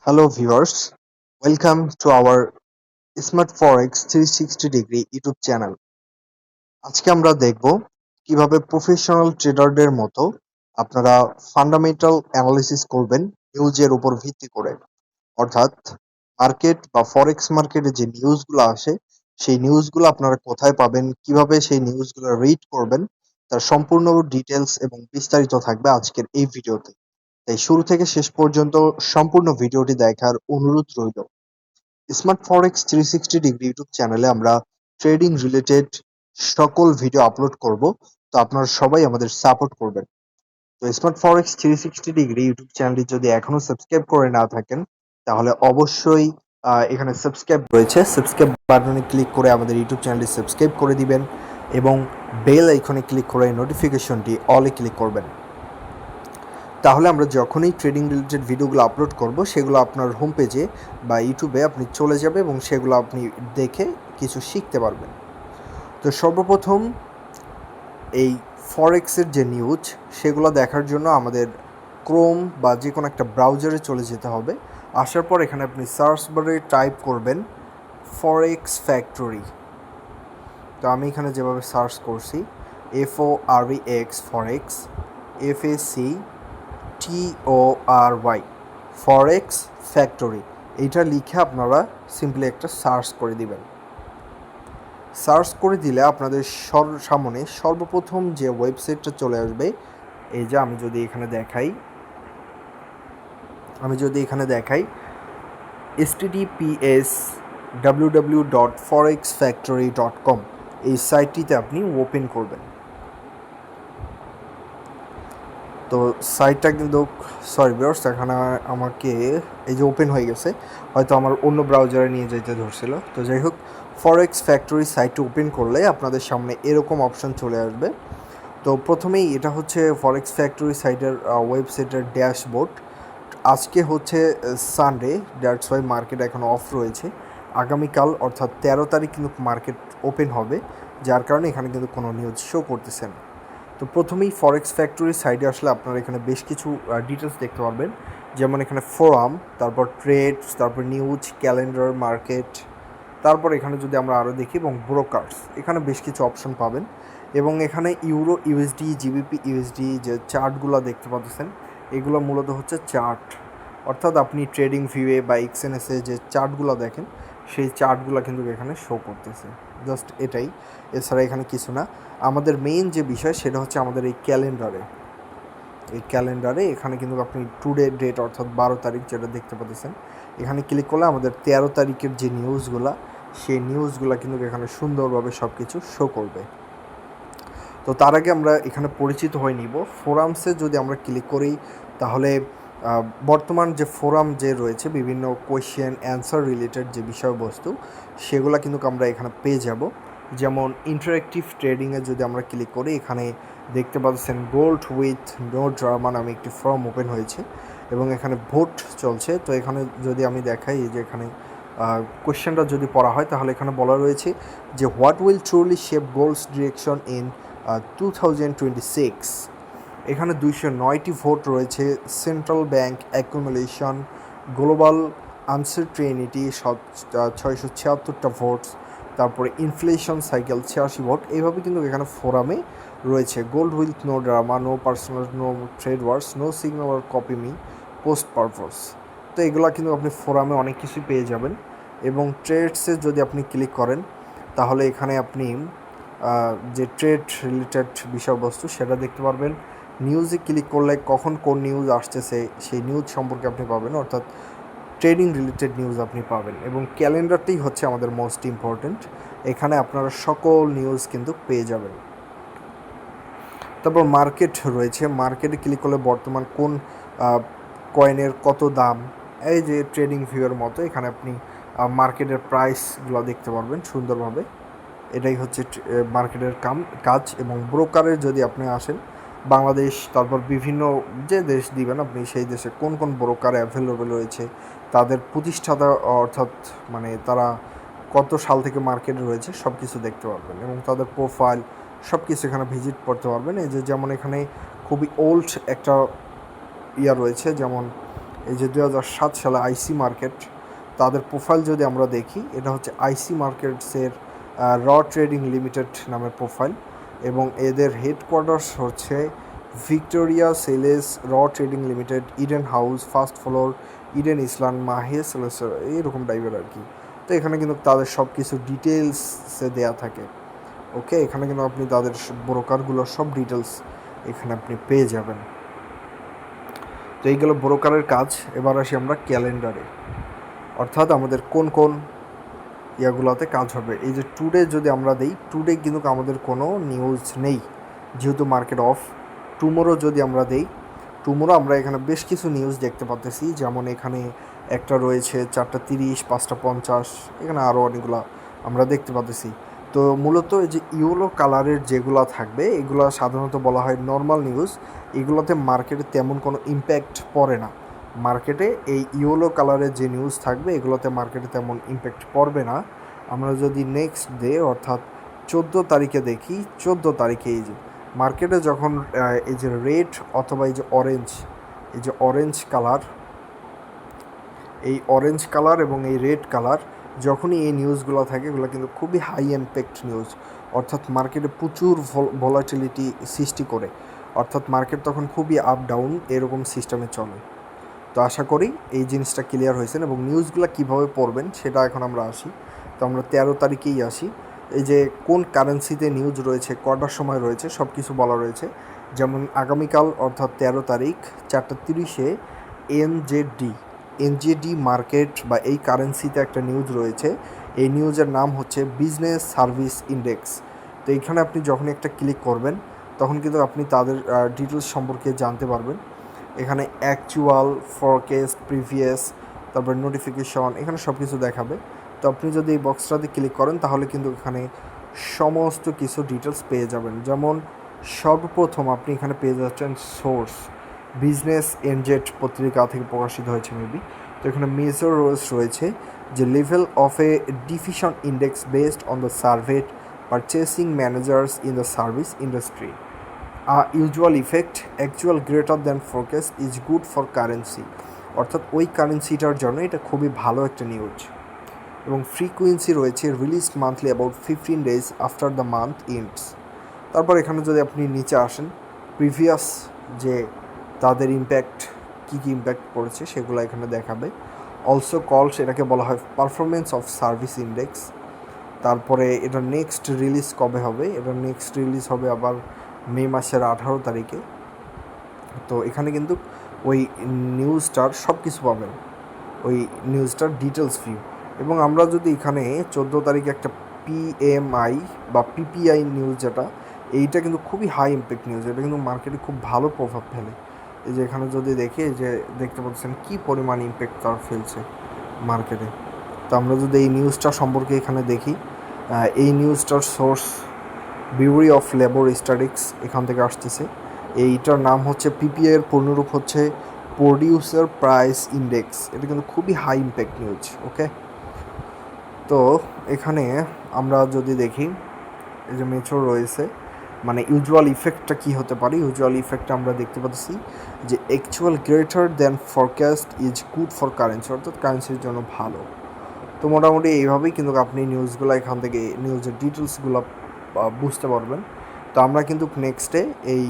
Hello viewers, welcome to our Smart Forex 360 degree YouTube channel. আজকে আমরা দেখব কিভাবে প্রফেশনাল ট্রেডারদের মতো আপনারা ফান্ডামেন্টাল অ্যানালিসিস করবেন নিউজের উপর ভিত্তি করে। অর্থাৎ মার্কেট বা ফরেক্স মার্কেটে যে নিউজগুলো আসে সেই নিউজগুলো আপনারা কোথায় পাবেন, কিভাবে সেই নিউজগুলো রিড করবেন তার সম্পূর্ণ ডিটেলস এবং বিস্তারিত থাকবে আজকের এই ভিডিওতে। তাই শুরু থেকে শেষ পর্যন্ত সম্পূর্ণ ভিডিওটি দেখার অনুরোধ রইল। স্মার্ট ফরেক্স 360 ডিগ্রি ইউটিউব চ্যানেলে আমরা ট্রেডিং রিলেটেড সকল ভিডিও আপলোড করব, তো আপনারা সবাই আমাদের সাপোর্ট করবেন। তো স্মার্ট ফরেক্স 360 ডিগ্রি ইউটিউব চ্যানেলটি যদি এখনো সাবস্ক্রাইব করে না থাকেন তাহলে অবশ্যই এখানে সাবস্ক্রাইব রয়েছে, সাবস্ক্রাইব বাটনে ক্লিক করে আমাদের ইউটিউব চ্যানেলটি সাবস্ক্রাইব করে দিবেন এবং বেল আইকনে ক্লিক করে নোটিফিকেশনটি অলে ক্লিক করবেন। তাহলে আমরা যখনই ট্রেডিং রিলেটেড ভিডিওগুলো আপলোড করব সেগুলো আপনার হোম পেজে বা ইউটিউবে আপনি চলে যাবে এবং সেগুলো আপনি দেখে কিছু শিখতে পারবেন। তো সর্বপ্রথম এই ফরেক্সের যে নিউজ সেগুলো দেখার জন্য আমাদের ক্রোম বা যে কোনো একটা ব্রাউজারে চলে যেতে হবে। আসার পর এখানে আপনি সার্চ বারে টাইপ করবেন ফরেক্স ফ্যাক্টরি। তো আমি এখানে যেভাবে সার্চ করছি FOREX ফরেক্স FACTORY ফরেক্স ফ্যাক্টরি, এইটা লিখে আপনারা সিম্পলি একটা সার্চ করে দিবেন। সার্চ করে দিলে আপনাদের সামনে সর্বপ্রথম যে ওয়েবসাইটটা চলে আসবে, এই যে আমি যদি এখানে দেখাই https://www.forexfactory.com এই সাইটটিতে আপনি ওপেন করবেন। তো সাইটটা কিন্তু ভিউয়ার্স এখানে আমাকে এই যে ওপেন হয়ে গেছে, হয়তো আমার অন্য ব্রাউজারে নিয়ে যেতে ধরছিল। তো যাই হোক, ফরেক্স ফ্যাক্টরি সাইটটা ওপেন করলে আপনাদের সামনে এরকম অপশন চলে আসবে। তো প্রথমেই এটা হচ্ছে ফরেক্স ফ্যাক্টরি সাইটের ওয়েবসাইটের ড্যাশবোর্ড। আজকে হচ্ছে সানডে, দ্যাটস ওয়াই মার্কেট এখন অফ রয়েছে। আগামীকাল অর্থাৎ 13 তারিখ কিন্তু মার্কেট ওপেন হবে, যার কারণে এখানে কিন্তু কোনো নিউজ শো করতেছে না। তো প্রথমেই ফরেক্স ফ্যাক্টরি সাইডে আসলে আপনারা এখানে বেশ কিছু ডিটেলস দেখতে পারবেন, যেমন এখানে ফোরাম, তারপর ট্রেডস, তারপর নিউজ, ক্যালেন্ডার, মার্কেট, তারপর এখানে যদি আমরা আরও দেখি এবং ব্রোকার্স, এখানে বেশ কিছু অপশন পাবেন। এবং এখানে ইউরো ইউএসডি, জিবিপি ইউএসডি যে চার্টগুলো দেখতে পাচ্ছেন এগুলো মূলত হচ্ছে চার্ট, অর্থাৎ আপনি ট্রেডিং ভিউয়ে বা এক্সএনএসে যে চার্টগুলো দেখেন সেই চার্টগুলো কিন্তু এখানে শো করতেছে, জাস্ট এটাই, এছাড়া এখানে কিছু না। আমাদের মেইন যে বিষয় সেটা হচ্ছে আমাদের এই ক্যালেন্ডারে এখানে কিন্তু আপনি টুডে ডেট অর্থাৎ 12 তারিখ যেটা দেখতে পাচ্ছেন, এখানে ক্লিক করলে আমাদের 13 তারিখের যে নিউজগুলো সেই নিউজগুলো কিন্তু এখানে সুন্দরভাবে সব কিছু শো করবে। তো তার আগে আমরা এখানে পরিচিত হয়ে নিব। ফোরামসে যদি আমরা ক্লিক করি তাহলে বর্তমান যে ফোরাম যে রয়েছে বিভিন্ন কোয়েশ্চেন অ্যান্সার রিলেটেড যে বিষয়বস্তু সেগুলো কিন্তু আমরা এখানে পেয়ে যাব। যেমন ইন্টারেক্টিভ ট্রেডিংয়ে যদি আমরা ক্লিক করি, এখানে দেখতে পাচ্ছেন গোল্ড উইথ নো ড্রামা নামে একটি ফর্ম ওপেন হয়েছে এবং এখানে ভোট চলছে। তো এখানে যদি আমি দেখাই যে এখানে কোয়েশ্চেনটা যদি পড়া হয় তাহলে এখানে বলা রয়েছে যে what will truly shape gold's direction in 2026। এখানে 209টি ভোট রয়েছে। Central bank accumulation, global uncertainty 676টা ভোটস, তারপরে ইনফ্লেশন সাইকেল 86 ভোট, এইভাবে কিন্তু এখানে ফোরামে রয়েছে। Gold with no drama, no personal, no trade wars, no signal or copy me, post purpose. তো এগুলো কিন্তু আপনি ফোরামে অনেক কিছুই পেয়ে যাবেন। এবং ট্রেডসে যদি আপনি ক্লিক করেন তাহলে এখানে আপনি যে ট্রেড রিলেটেড বিষয়বস্তু সেটা দেখতে পারবেন। নিউজে ক্লিক করলে কখন কোন নিউজ আসতেছে সেই নিউজ সম্পর্কে আপনি পাবেন, অর্থাৎ ট্রেডিং রিলেটেড নিউজ আপনি পাবেন। এবং ক্যালেন্ডারটাই হচ্ছে আমাদের মোস্ট ইম্পর্ট্যান্ট, এখানে আপনারা সকল নিউজ কিন্তু পেয়ে যাবেন। তারপর মার্কেট রয়েছে, মার্কেটে ক্লিক করলে বর্তমান কোন কয়েনের কত দাম, এই যে ট্রেডিং ভিউয়ের মতো এখানে আপনি মার্কেটের প্রাইসগুলো দেখতে পারবেন সুন্দরভাবে। এটাই হচ্ছে মার্কেটের কাজ। এবং ব্রোকারের যদি আপনি আসেন, বাংলাদেশ তারপর বিভিন্ন যে দেশ দিবেন আপনি সেই দেশে কোন কোন ব্রোকার অ্যাভেলেবেল রয়েছে, তাদের প্রতিষ্ঠাতা অর্থাৎ মানে তারা কত সাল থেকে মার্কেটে রয়েছে সব কিছু দেখতে পারবেন এবং তাদের প্রোফাইল সব কিছু এখানে ভিজিট করতে পারবেন। এই যে যেমন এখানে খুবই ওল্ড একটা রয়েছে, যেমন এই যে 2007 সালে আইসি মার্কেট, তাদের প্রোফাইল যদি আমরা দেখি, এটা হচ্ছে আইসি মার্কেটসের র ট্রেডিং লিমিটেড নামের প্রোফাইল, এবং এদের হেডকোয়ার্টার্স হচ্ছে ভিক্টোরিয়া সেলেস র trading limited, Eden house, first floor, Eden Islam, মাহেস, এইরকম টাইপের আর কি। তো এখানে কিন্তু তাদের সব কিছু ডিটেলসে দেওয়া থাকে। ওকে, এখানে কিন্তু আপনি তাদের ব্রোকারগুলোর সব ডিটেলস এখানে আপনি পেয়ে যাবেন। তো এইগুলো ব্রোকারের কাজ। এবার আসি আমরা ক্যালেন্ডারে, অর্থাৎ আমাদের কোন কোন ইয়াগুলোতে কাজ হবে। এই যে টুডে যদি আমরা দিই, টুডে কিন্তু আমাদের কোনো নিউজ নেই যেহেতু মার্কেট অফ। টুমোরো যদি আমরা দিই, টুমোরো আমরা এখানে বেশ কিছু নিউজ দেখতে পাচ্ছি, যেমন এখানে একটা রয়েছে 4:30, 5:50, এখানে আরও অনেকগুলো আমরা দেখতে পাচ্ছি। তো মূলত এই যে ইয়েলো কালারের যেগুলো থাকবে, এগুলো সাধারণত বলা হয় নর্মাল নিউজ। এগুলোতে মার্কেটে তেমন কোনো ইম্প্যাক্ট পড়ে না। মার্কেটে এই ইয়েলো কালারের যে নিউজ থাকবে, এগুলোতে মার্কেটে তেমন ইম্প্যাক্ট পড়বে না। আমরা যদি নেক্সট ডে অর্থাৎ 14 তারিখে দেখি, 14 তারিখে এই যে মার্কেটে যখন এই যে রেড অথবা এই যে অরেঞ্জ, এই যে অরেঞ্জ কালার, এই অরেঞ্জ কালার এবং এই রেড কালার যখনই এই নিউজগুলো থাকে, এগুলো কিন্তু খুবই হাই ইম্প্যাক্ট নিউজ, অর্থাৎ মার্কেটে প্রচুর ভলাটিলিটি সৃষ্টি করে, অর্থাৎ মার্কেট তখন খুবই আপ ডাউন এরকম সিস্টেমে চলে। তো আশা করি এই জিনিসটা ক্লিয়ার হয়েছেন। এবং নিউজগুলো কীভাবে পড়বেন সেটা এখন আমরা আসি। তো আমরা 13 তারিখেই আসি। এই যে কোন কারেন্সিতে নিউজ রয়েছে, কটার সময় রয়েছে, সব কিছু বলা রয়েছে। যেমন আগামীকাল অর্থাৎ 13 তারিখ 4:30-এ এনজেডি মার্কেট বা এই কারেন্সিতে একটা নিউজ রয়েছে। এই নিউজের নাম হচ্ছে বিজনেস সার্ভিস ইন্ডেক্স। তো এইখানে আপনি যখন একটা ক্লিক করবেন, তখন কিন্তু আপনি তাদের ডিটেলস সম্পর্কে জানতে পারবেন। এখানে অ্যাকচুয়াল, ফরকাস্ট, প্রিভিয়াস, তারপর নোটিফিকেশন, এখানে সব কিছু দেখাবে। তো আপনি যদি এই বক্সটাতে ক্লিক করেন, তাহলে কিন্তু এখানে সমস্ত কিছু ডিটেলস পেয়ে যাবেন। যেমন সর্বপ্রথম আপনি এখানে পেয়ে যাচ্ছেন সোর্স, বিজনেস এনজেড পত্রিকা থেকে প্রকাশিত হয়েছে মেবি। তো এখানে মেজর রোলস রয়েছে যে level of a diffusion index based on the surveyed purchasing managers in the service industry. Usual effect, actual greater than forecast is good for currency, অর্থাৎ ওই কারেন্সিটার জন্য এটা খুবই ভালো একটা নিউজ। এবং ফ্রিকুয়েন্সি রয়েছে released monthly about 15 days after the month ends. তারপর এখানে যদি আপনি নিচে আসেন, প্রিভিয়াস যে তাদের ইম্প্যাক্ট, কী কী ইম্প্যাক্ট পড়েছে সেগুলো এখানে দেখাবে। অলসো কলস, এটাকে বলা হয় পারফরমেন্স অফ সার্ভিস ইন্ডেক্স। তারপরে এটা নেক্সট রিলিজ কবে হবে, এটা নেক্সট রিলিজ হবে আবার মে মাসের 18 তারিখে। তো এখানে কিন্তু ওই নিউজটার সব কিছু পাবেন, ওই নিউজটার ডিটেলস ভিউ। এবং আমরা যদি এখানে 14 তারিখে একটা পিএমআই বা পিপিআই নিউজ, যেটা এইটা কিন্তু খুবই হাই ইম্প্যাক্ট নিউজ, এটা কিন্তু মার্কেটে খুব ভালো প্রভাব ফেলে। এই যে এখানে যদি দেখি, এই যে দেখতে পাচ্ছেন কী পরিমাণ ইম্প্যাক্ট তার ফেলছে মার্কেটে। তো আমরা যদি এই নিউজটা সম্পর্কে এখানে দেখি, এই নিউজটার সোর্স বিউরি অফ লেবার স্ট্যাটিস্টিক্স এখান থেকে আসতেছে। এইটার নাম হচ্ছে পিপিআই এর পূর্ণরূপ হচ্ছে প্রডিউসার প্রাইস ইন্ডেক্স। এটা কিন্তু খুবই হাই ইম্প্যাক্ট নিউজ। ওকে, তো এখানে আমরা যদি দেখি, এই যে মেচর রয়েছে, মানে ইউজুয়াল ইফেক্টটা কী হতে পারে। ইউজুয়াল ইফেক্টটা আমরা দেখতে পাচ্ছি যে actual greater than forecast is good for currency, অর্থাৎ কারেন্সির জন্য ভালো। তো মোটামুটি এইভাবেই কিন্তু আপনি নিউজগুলো এখান থেকে নিউজের ডিটেলসগুলো বুঝতে পারবেন। তো আমরা কিন্তু নেক্সটে এই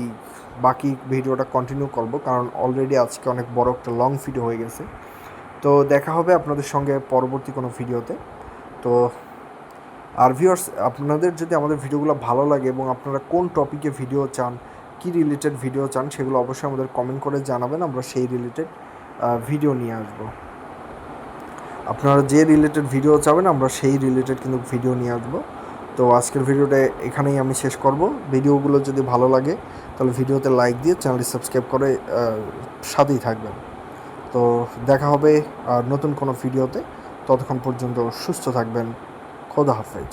বাকি ভিডিওটা কন্টিনিউ করব, কারণ অলরেডি আজকে অনেক বড় একটা লং ভিডিও হয়ে গেছে। তো দেখা হবে আপনাদের সঙ্গে পরবর্তী কোনো ভিডিওতে। তো আর ভিউয়ার্স, আপনাদের যদি আমাদের ভিডিওগুলো ভালো লাগে এবং আপনারা কোন টপিকে ভিডিও চান, কী রিলেটেড ভিডিও চান, সেগুলো অবশ্যই আমাদের কমেন্ট করে জানাবেন। আমরা সেই রিলেটেড ভিডিও নিয়ে আসব। আপনারা যে রিলেটেড ভিডিও চাবেন, আমরা সেই রিলেটেড কিন্তু ভিডিও নিয়ে আসবো। তো আজকের ভিডিওটা এখানেই আমি শেষ করব। ভিডিওগুলো যদি ভালো লাগে তাহলে ভিডিওতে লাইক দিয়ে চ্যানেলটি সাবস্ক্রাইব করে সাথেই থাকবেন। তো দেখা হবে নতুন কোনো ভিডিওতে। ততক্ষণ পর্যন্ত সুস্থ থাকবেন। খোদা হাফেজ।